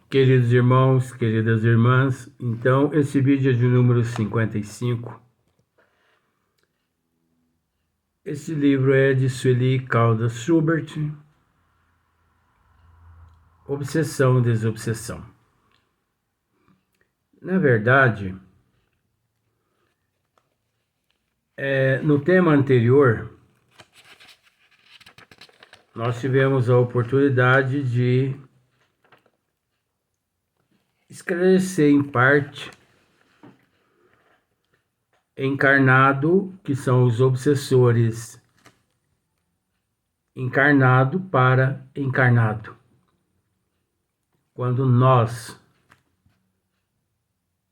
Queridos irmãos, queridas irmãs, então esse vídeo é de número 55. Esse livro é de Sueli Caldas Schubert, Obsessão e Desobsessão. Na verdade, no tema anterior, nós tivemos a oportunidade de esclarecer em parte encarnado, que são os obsessores, encarnado para encarnado. Quando nós,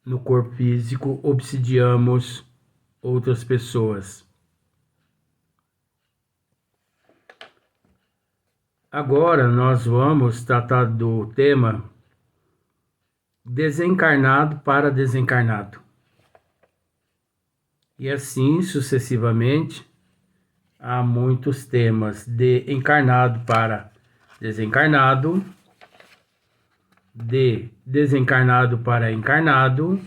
no corpo físico, obsidiamos outras pessoas. Agora nós vamos tratar do tema desencarnado para desencarnado. E assim sucessivamente, há muitos temas de encarnado para desencarnado, de desencarnado para encarnado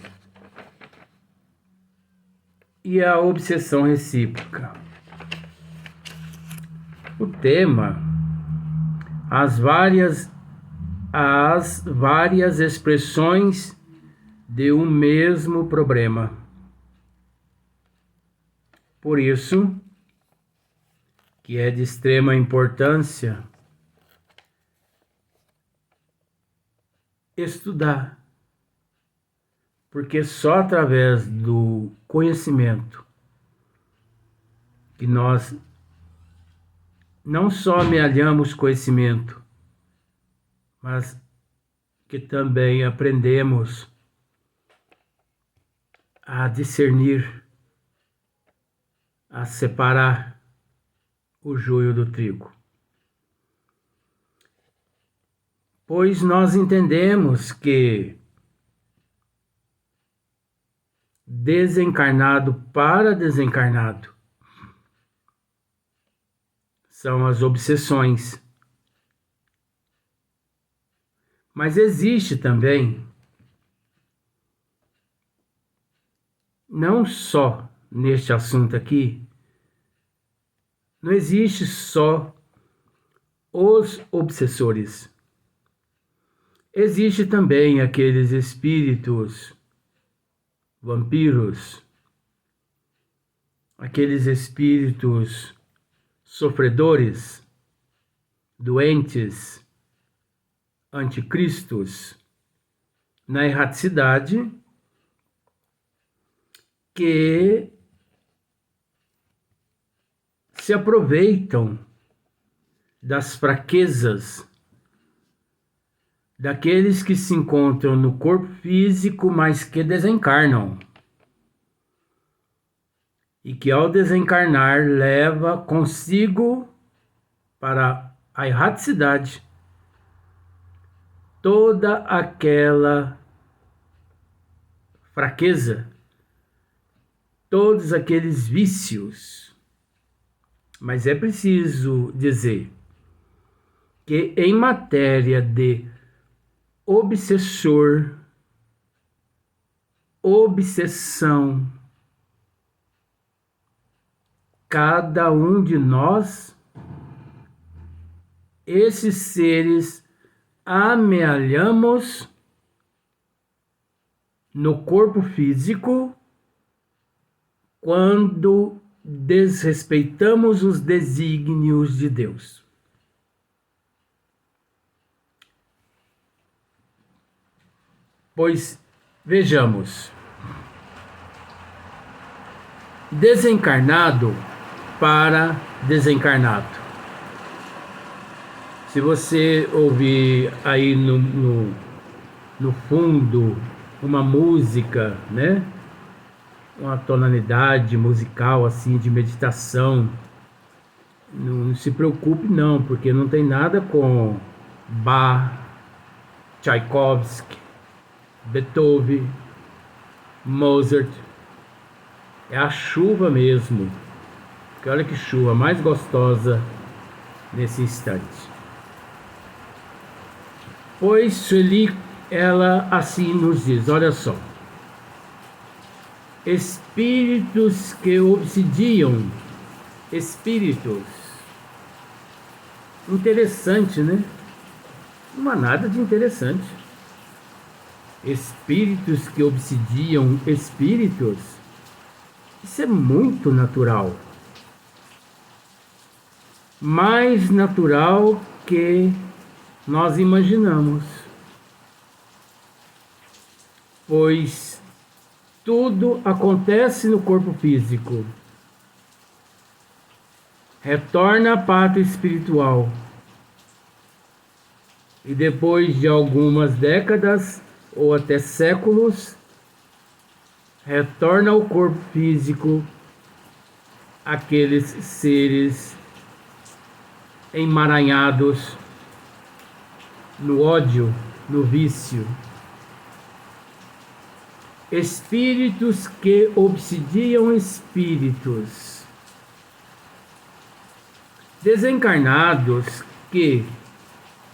e a obsessão recíproca. O tema, as várias expressões de um mesmo problema. Por isso que é de extrema importância estudar, porque só através do conhecimento que nós não só amealhamos conhecimento, mas que também aprendemos a discernir, a separar o joio do trigo. Pois nós entendemos que desencarnado para desencarnado são as obsessões. Mas existe também, não só neste assunto aqui, não existe só os obsessores. Existe também aqueles espíritos vampiros, aqueles espíritos sofredores, doentes, anticristos, na erraticidade, que se aproveitam das fraquezas daqueles que se encontram no corpo físico, mas que desencarnam. E que ao desencarnar leva consigo para a erraticidade toda aquela fraqueza, todos aqueles vícios. Mas é preciso dizer que em matéria de obsessor, obsessão, cada um de nós, esses seres, amealhamos no corpo físico quando desrespeitamos os desígnios de Deus. Pois, vejamos, desencarnado para desencarnado. Se você ouvir aí no fundo uma música, né? Uma tonalidade musical assim de meditação, não se preocupe não, porque não tem nada com Bach, Tchaikovsky, Beethoven, Mozart. É a chuva mesmo. Porque olha que chuva mais gostosa nesse instante. Pois Sueli ela assim nos diz, olha só. Espíritos que obsidiam, espíritos. Interessante, né? Não há nada de interessante. Espíritos que obsidiam espíritos. Isso é muito natural. Mais natural que nós imaginamos. Pois tudo acontece no corpo físico. Retorna à pátria espiritual. E depois de algumas décadas ou até séculos, retorna ao corpo físico aqueles seres emaranhados no ódio, no vício. Espíritos que obsidiam espíritos. Desencarnados que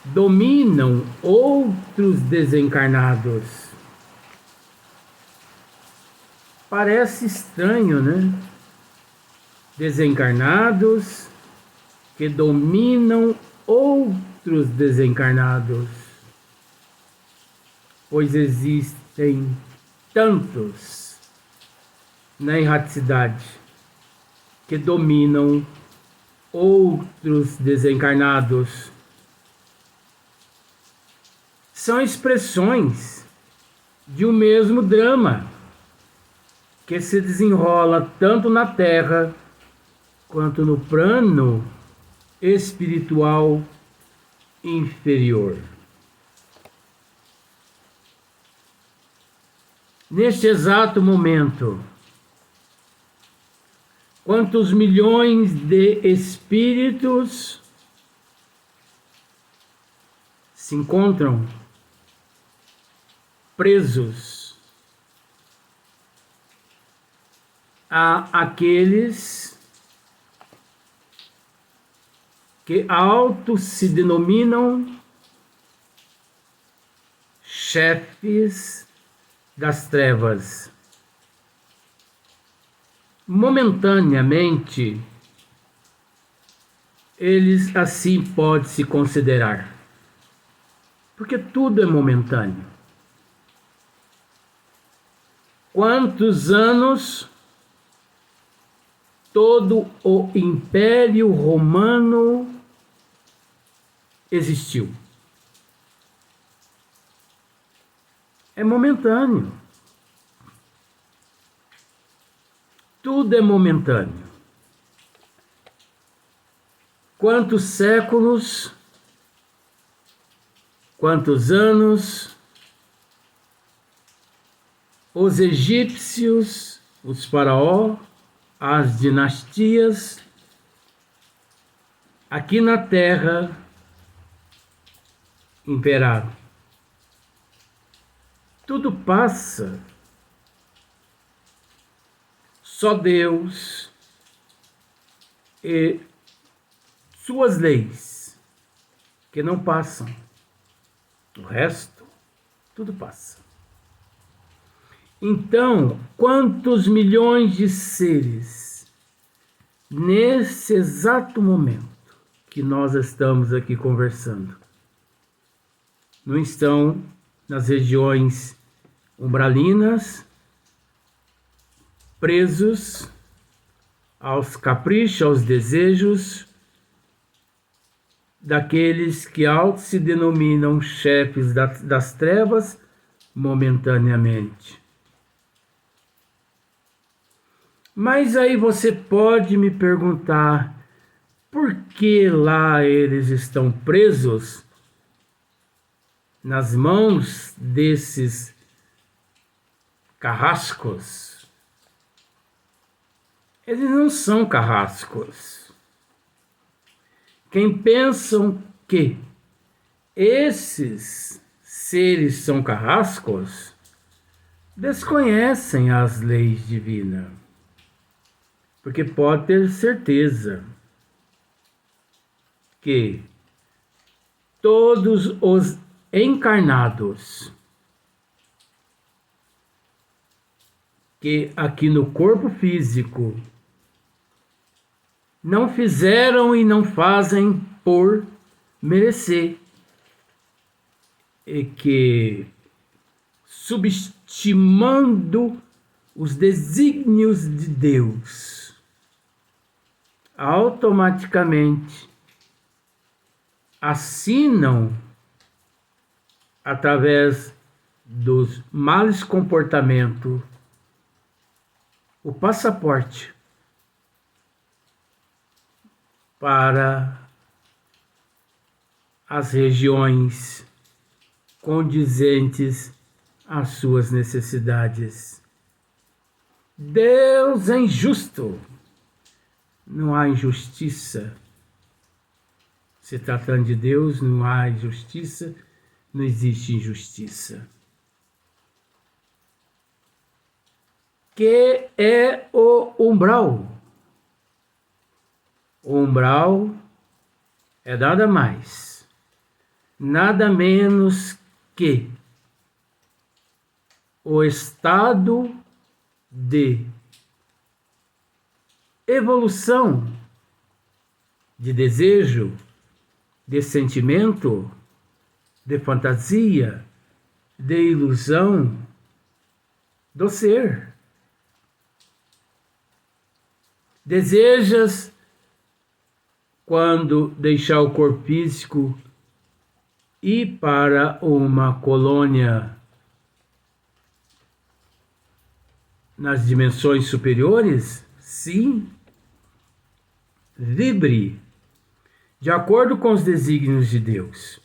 dominam outros desencarnados. Parece estranho, né? Desencarnados que dominam outros desencarnados. Pois existem tantos na erraticidade que dominam outros desencarnados. São expressões de um mesmo drama que se desenrola tanto na Terra quanto no plano espiritual inferior. Neste exato momento, quantos milhões de espíritos se encontram presos a aqueles que auto se denominam chefes das trevas. Momentaneamente, eles assim podem se considerar, porque tudo é momentâneo. Quantos anos todo o Império Romano existiu? É momentâneo. Tudo é momentâneo. Quantos séculos, quantos anos, os egípcios, os faraós, as dinastias, aqui na Terra, imperaram. Tudo passa. Só Deus e suas leis que não passam. O resto, tudo passa. Então, quantos milhões de seres, nesse exato momento que nós estamos aqui conversando, não estão nas regiões umbralinas, presos aos caprichos, aos desejos daqueles que auto se denominam chefes das trevas momentaneamente. Mas aí você pode me perguntar, por que lá eles estão presos nas mãos desses carrascos? Eles não são carrascos. Quem pensam que esses seres são carrascos, desconhecem as leis divinas. Porque pode ter certeza que todos os encarnados que aqui no corpo físico não fizeram e não fazem por merecer, e que, subestimando os desígnios de Deus, automaticamente assinam, através dos maus comportamentos, o passaporte para as regiões condizentes às suas necessidades. Deus é injusto. Não há injustiça. Se tratando de Deus, não há injustiça, não existe injustiça. Que é o umbral? O umbral é nada mais, nada menos que o estado de evolução, de desejo, de sentimento, de fantasia, de ilusão do ser. Desejas, quando deixar o corpo físico, ir para uma colônia nas dimensões superiores? Sim. Vibre de acordo com os desígnios de Deus.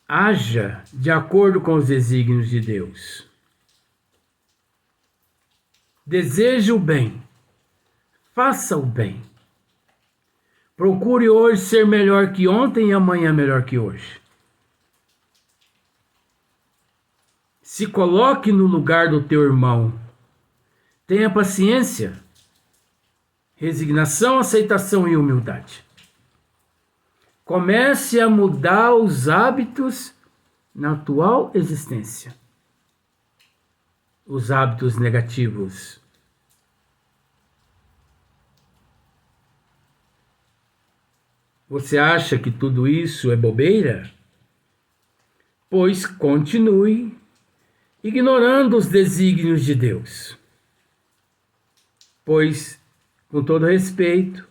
Haja de acordo com os desígnios de Deus. Deseje o bem. Faça o bem. Procure hoje ser melhor que ontem e amanhã melhor que hoje. Se coloque no lugar do teu irmão. Tenha paciência, resignação, aceitação e humildade. Comece a mudar os hábitos na atual existência. Os hábitos negativos. Você acha que tudo isso é bobeira? Pois continue ignorando os desígnios de Deus. Pois, com todo respeito,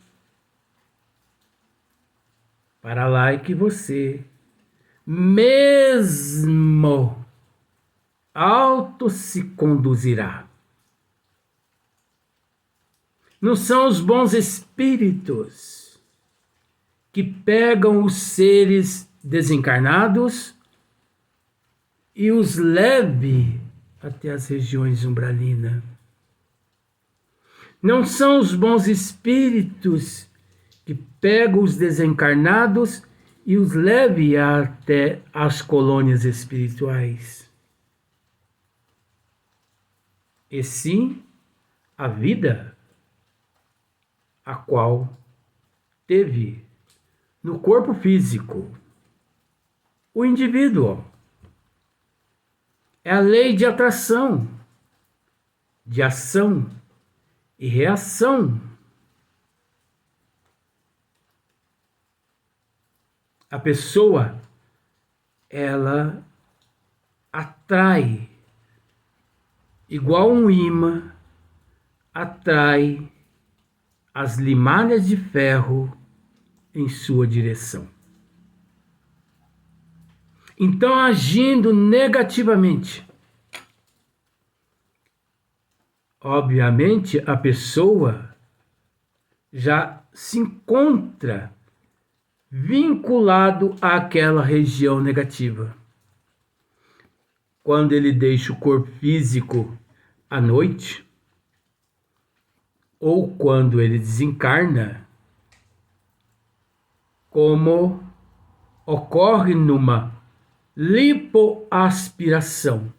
para lá é que você mesmo auto se conduzirá. Não são os bons espíritos que pegam os seres desencarnados e os leve até as regiões umbralinas. Não são os bons espíritos que pegam os desencarnados e os leve até as colônias espirituais. E sim, a vida a qual teve no corpo físico o indivíduo. É a lei de atração, de ação e reação. A pessoa, ela atrai, igual um imã, atrai as limanas de ferro em sua direção. Então, agindo negativamente, obviamente a pessoa já se encontra vinculado àquela região negativa. Quando ele deixa o corpo físico à noite, ou quando ele desencarna, como ocorre numa lipoaspiração,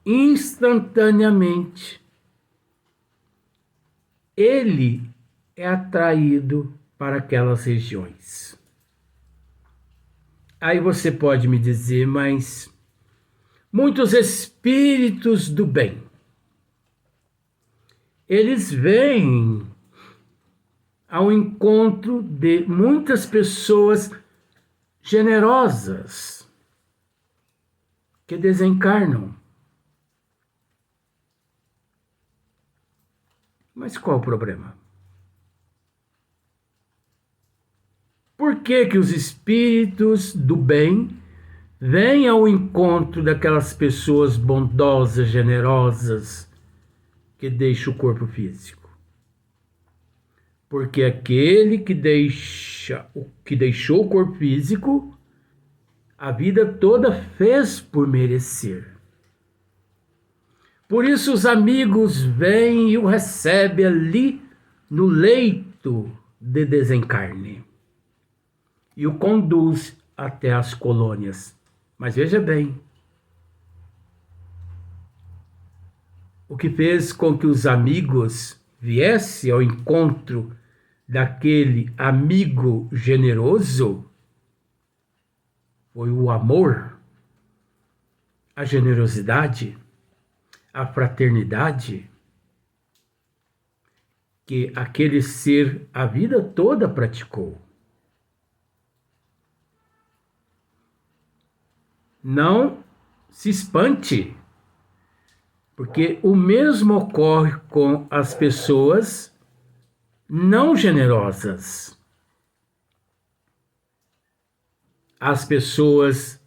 instantaneamente ele é atraído para aquelas regiões. Aí você pode me dizer, mas muitos espíritos do bem, eles vêm ao encontro de muitas pessoas generosas que desencarnam. Mas qual o problema? Por que que os espíritos do bem vêm ao encontro daquelas pessoas bondosas, generosas, que deixam o corpo físico? Porque aquele que deixou o corpo físico, a vida toda fez por merecer. Por isso os amigos vêm e o recebem ali no leito de desencarne e o conduz até as colônias. Mas veja bem, o que fez com que os amigos viessem ao encontro daquele amigo generoso foi o amor, a generosidade, a fraternidade que aquele ser a vida toda praticou. Não se espante, porque o mesmo ocorre com as pessoas não generosas. As pessoas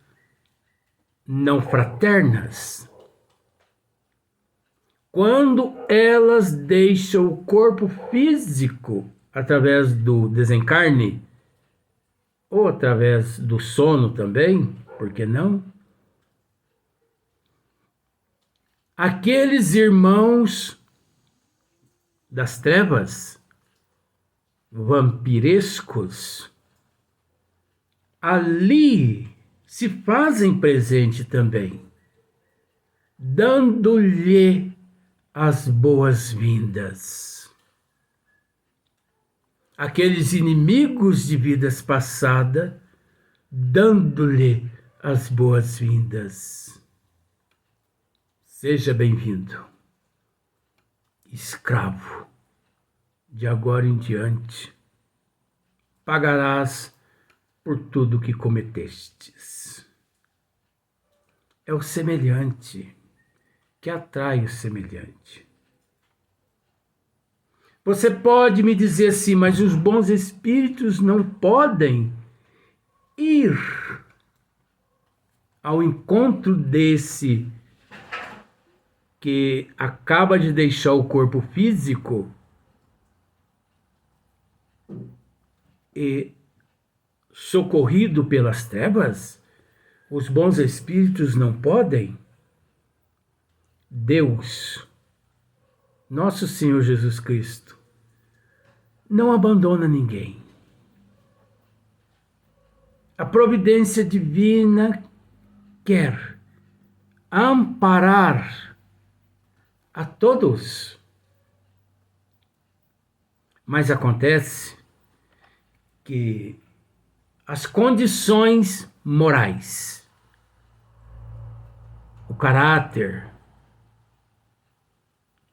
não fraternas. Quando elas deixam o corpo físico através do desencarne, ou através do sono também, por que não? Aqueles irmãos das trevas, vampirescos, ali se fazem presente também, dando-lhe as boas-vindas. Aqueles inimigos de vidas passadas, dando-lhe as boas-vindas. Seja bem-vindo, escravo, de agora em diante, pagarás por tudo que cometestes. É o semelhante que atrai o semelhante. Você pode me dizer assim, mas os bons espíritos não podem ir ao encontro desse que acaba de deixar o corpo físico e socorrido pelas trevas? Os bons espíritos não podem? Deus, nosso Senhor Jesus Cristo, não abandona ninguém. A providência divina quer amparar a todos. Mas acontece que as condições morais, o caráter,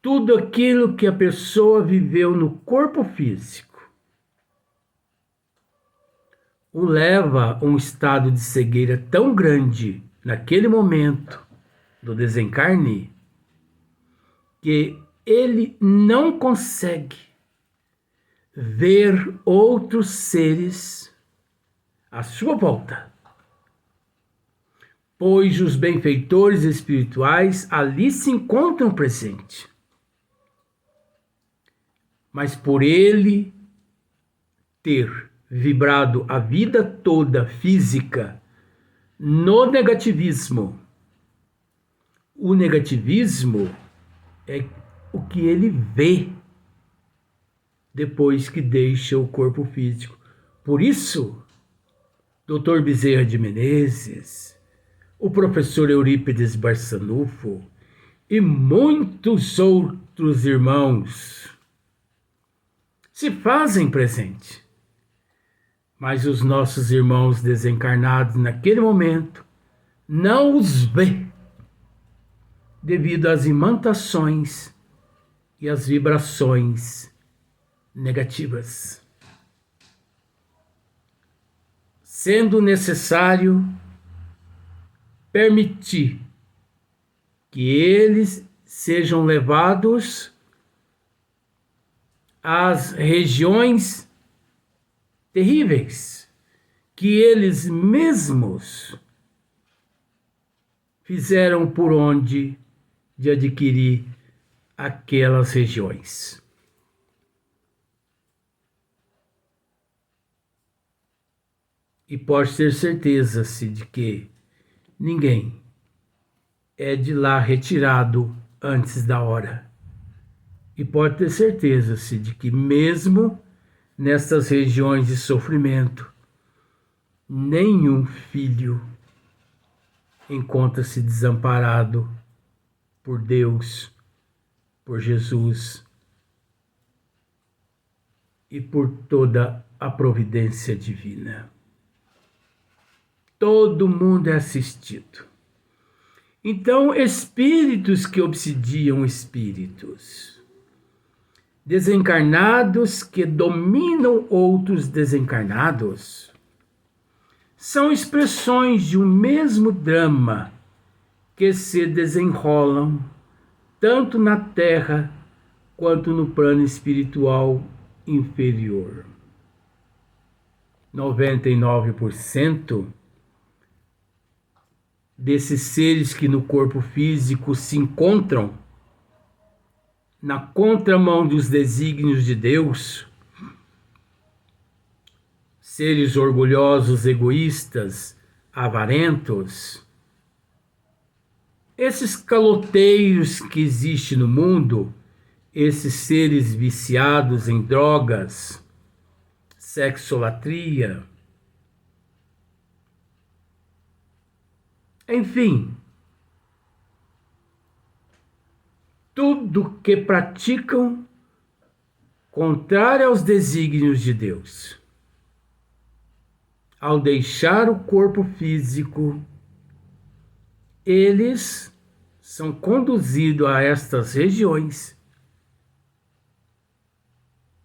tudo aquilo que a pessoa viveu no corpo físico, o leva a um estado de cegueira tão grande naquele momento do desencarne que ele não consegue ver outros seres à sua volta, pois os benfeitores espirituais ali se encontram presentes. Mas por ele ter vibrado a vida toda física no negativismo, o negativismo é o que ele vê depois que deixa o corpo físico. Por isso, Dr. Bezerra de Menezes, o professor Eurípides Barçanufo e muitos outros irmãos se fazem presente. Mas os nossos irmãos desencarnados naquele momento não os vê. devido às imantações e às vibrações negativas, sendo necessário permitir que eles sejam levados às regiões terríveis que eles mesmos fizeram por onde de adquirir aquelas regiões. E pode ter certeza-se de que ninguém é de lá retirado antes da hora. E pode ter certeza-se de que mesmo nestas regiões de sofrimento, nenhum filho encontra-se desamparado por Deus, por Jesus e por toda a providência divina. Todo mundo é assistido. Então, espíritos que obsidiam espíritos, desencarnados que dominam outros desencarnados, são expressões de um mesmo drama que se desenrolam tanto na Terra quanto no plano espiritual inferior. 99% desses seres que no corpo físico se encontram na contramão dos desígnios de Deus, seres orgulhosos, egoístas, avarentos, esses caloteiros que existem no mundo, esses seres viciados em drogas, sexolatria, enfim, tudo que praticam contrário aos desígnios de Deus. Ao deixar o corpo físico, eles são conduzidos a estas regiões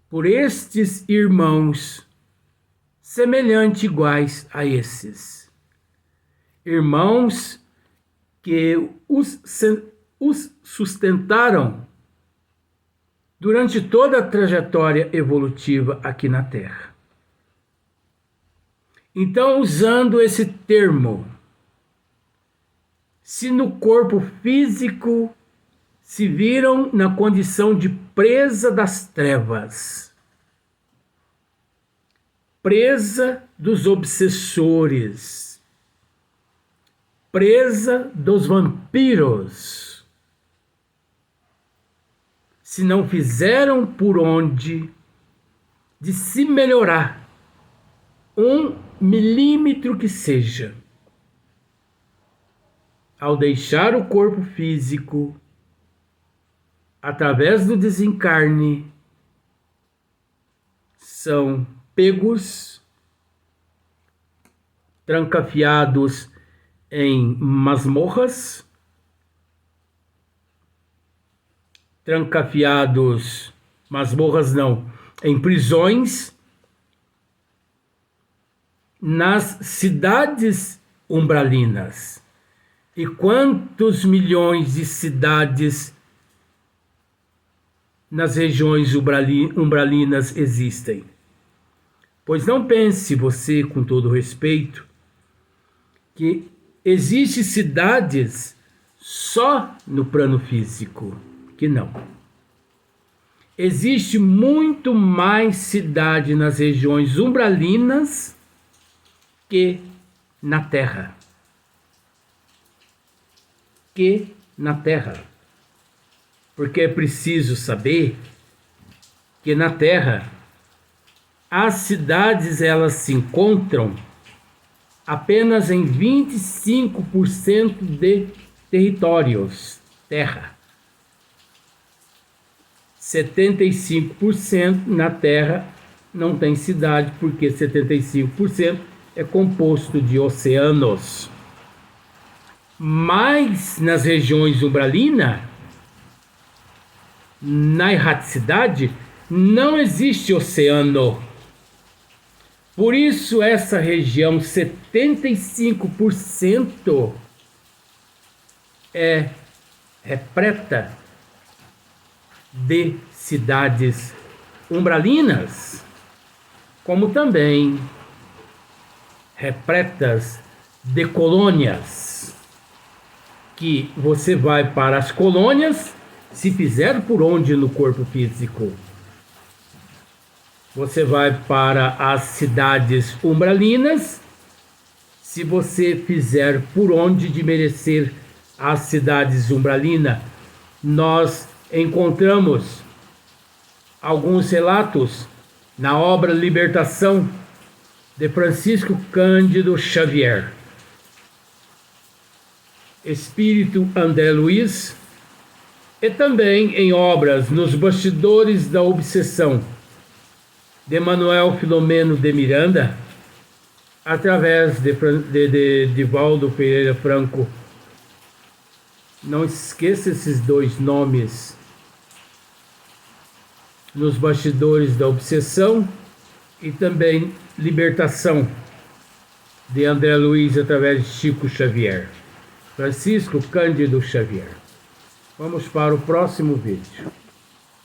por estes irmãos semelhantes, iguais a esses. Irmãos que os sustentaram durante toda a trajetória evolutiva aqui na Terra. Então, usando esse termo, se no corpo físico se viram na condição de presa das trevas, presa dos obsessores, presa dos vampiros, se não fizeram por onde de se melhorar 1 milímetro que seja, ao deixar o corpo físico, através do desencarne, são pegos, trancafiados em masmorras, em prisões, nas cidades umbralinas. E quantos milhões de cidades nas regiões umbralinas existem? Pois não pense você, com todo respeito, que existem cidades só no plano físico, que não. Existe muito mais cidade nas regiões umbralinas que na Terra. Porque é preciso saber que na Terra as cidades elas se encontram apenas em 25% de territórios, terra. 75% na Terra não tem cidade, porque 75% é composto de oceanos. Mas nas regiões umbralina, na erraticidade, não existe oceano. Por isso essa região, 75% é repleta de cidades umbralinas, como também repletas de colônias, que você vai para as colônias, se fizer por onde no corpo físico. Você vai para as cidades umbralinas, se você fizer por onde de merecer as cidades umbralinas. Nós encontramos alguns relatos na obra Libertação, de Francisco Cândido Xavier, Espírito André Luiz, e também em obras Nos Bastidores da Obsessão, de Manuel Filomeno de Miranda, através de Valdo Pereira Franco. Não esqueça esses dois nomes: Nos Bastidores da Obsessão e também Libertação, de André Luiz, através de Chico Xavier, Francisco Cândido Xavier. Vamos para o próximo vídeo.